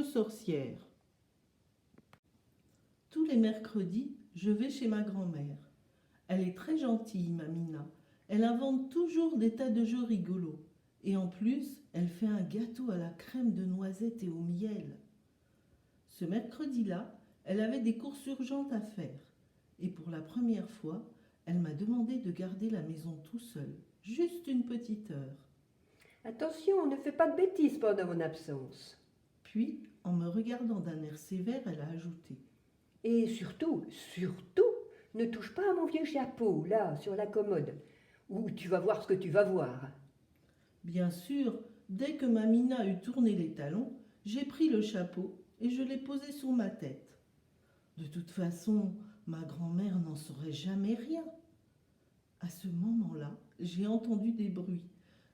peu sorcière. Tous les mercredis, je vais chez ma grand-mère. Elle est très gentille, Mamina. Elle invente toujours des tas de jeux rigolos. Et en plus, elle fait un gâteau à la crème de noisettes et au miel. Ce mercredi-là, elle avait des courses urgentes à faire. Et pour la première fois, elle m'a demandé de garder la maison tout seul, juste une petite heure. Attention, ne fais pas de bêtises pendant mon absence. Puis, en me regardant d'un air sévère, elle a ajouté: Et surtout, ne touche pas à mon vieux chapeau, là, sur la commode, ou tu vas voir ce que tu vas voir. Bien sûr, dès que Mamina eut tourné les talons, j'ai pris le chapeau et je l'ai posé sur ma tête. De toute façon, ma grand-mère n'en saurait jamais rien. À ce moment-là, j'ai entendu des bruits.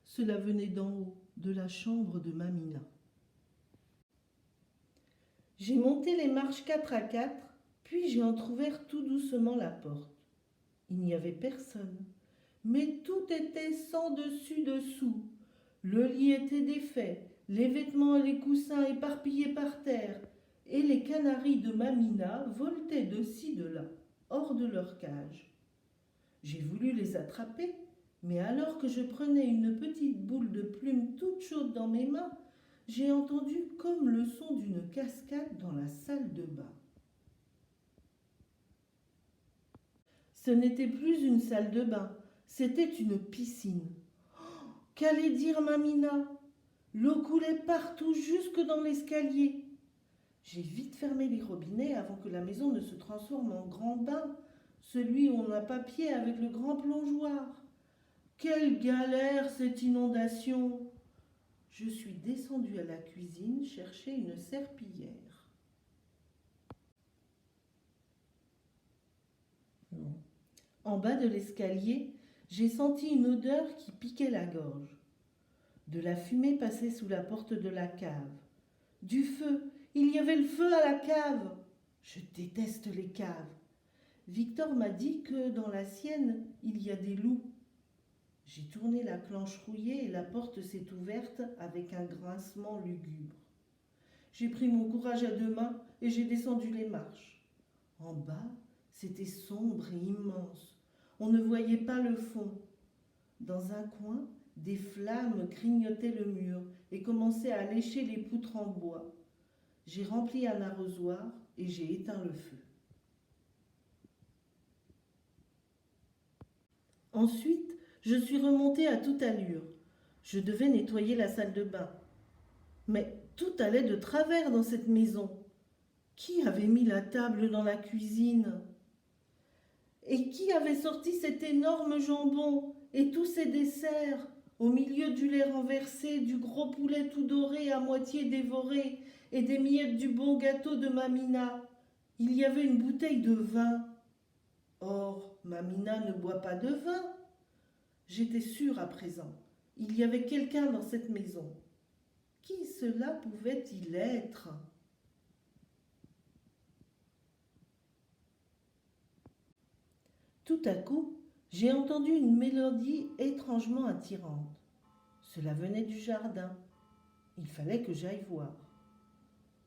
Cela venait d'en haut, de la chambre de Mamina. J'ai monté les marches 4 à 4, puis j'ai entrouvert tout doucement la porte. Il n'y avait personne, mais tout était sans dessus-dessous. Le lit était défait, les vêtements et les coussins éparpillés par terre, et les canaris de Mamina voletaient de ci de là, hors de leur cage. J'ai voulu les attraper, mais alors que je prenais une petite boule de plume toute chaude dans mes mains, j'ai entendu comme le son d'une cascade dans la salle de bain. Ce n'était plus une salle de bain, c'était une piscine. Oh, qu'allait dire Mamina? L'eau coulait partout, jusque dans l'escalier. J'ai vite fermé les robinets avant que la maison ne se transforme en grand bain, celui où on n'a pas pied avec le grand plongeoir. Quelle galère cette inondation! Je suis descendue à la cuisine chercher une serpillière. En bas de l'escalier, j'ai senti une odeur qui piquait la gorge. De la fumée passait sous la porte de la cave. Du feu! Il y avait le feu à la cave! Je déteste les caves. Victor m'a dit que dans la sienne, il y a des loups. J'ai tourné la clenche rouillée et la porte s'est ouverte avec un grincement lugubre. J'ai pris mon courage à deux mains et j'ai descendu les marches. En bas, c'était sombre et immense. On ne voyait pas le fond. Dans un coin, des flammes grignotaient le mur et commençaient à lécher les poutres en bois. J'ai rempli un arrosoir et j'ai éteint le feu. Ensuite, je suis remontée à toute allure. Je devais nettoyer la salle de bain. Mais tout allait de travers dans cette maison. Qui avait mis la table dans la cuisine? Et qui avait sorti cet énorme jambon et tous ces desserts, au milieu du lait renversé, du gros poulet tout doré à moitié dévoré et des miettes du bon gâteau de Mamina? Il y avait une bouteille de vin. Or, Mamina ne boit pas de vin. J'étais sûre à présent. Il y avait quelqu'un dans cette maison. Qui cela pouvait-il être? Tout à coup, j'ai entendu une mélodie étrangement attirante. Cela venait du jardin. Il fallait que j'aille voir.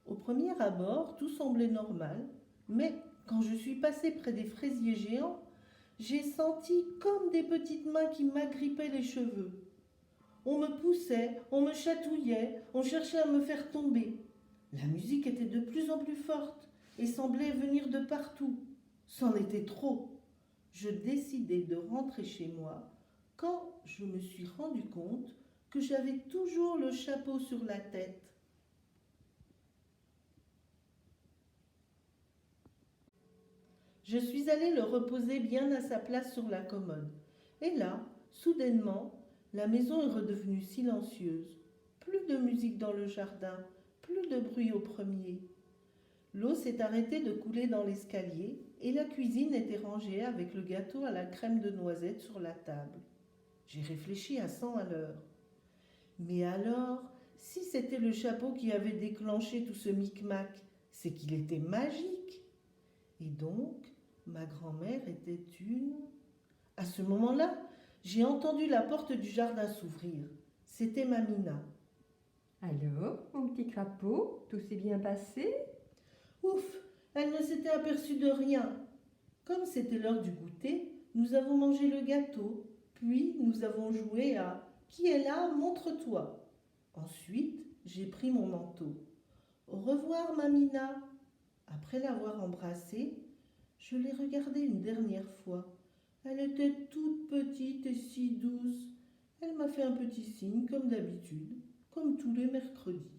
Au premier abord, tout semblait normal, mais quand je suis passée près des fraisiers géants, j'ai senti comme des petites mains qui m'agrippaient les cheveux. On me poussait, on me chatouillait, on cherchait à me faire tomber. La musique était de plus en plus forte et semblait venir de partout. C'en était trop. Je décidai de rentrer chez moi quand je me suis rendu compte que j'avais toujours le chapeau sur la tête. Je suis allée le reposer bien à sa place sur la commode. Et là, soudainement, la maison est redevenue silencieuse. Plus de musique dans le jardin, plus de bruit au premier. L'eau s'est arrêtée de couler dans l'escalier et la cuisine était rangée avec le gâteau à la crème de noisettes sur la table. J'ai réfléchi à 100 à l'heure. Mais alors, si c'était le chapeau qui avait déclenché tout ce micmac, c'est qu'il était magique. Et donc, ma grand-mère était une... À ce moment-là, j'ai entendu la porte du jardin s'ouvrir. C'était Mamina. Alors, mon petit crapaud, tout s'est bien passé? Ouf, elle ne s'était aperçue de rien. Comme c'était l'heure du goûter, nous avons mangé le gâteau, puis nous avons joué à Qui est là, montre-toi. Ensuite, j'ai pris mon manteau. Au revoir, Mamina. Après l'avoir embrassée, je l'ai regardée une dernière fois. Elle était toute petite et si douce. Elle m'a fait un petit signe comme d'habitude, comme tous les mercredis.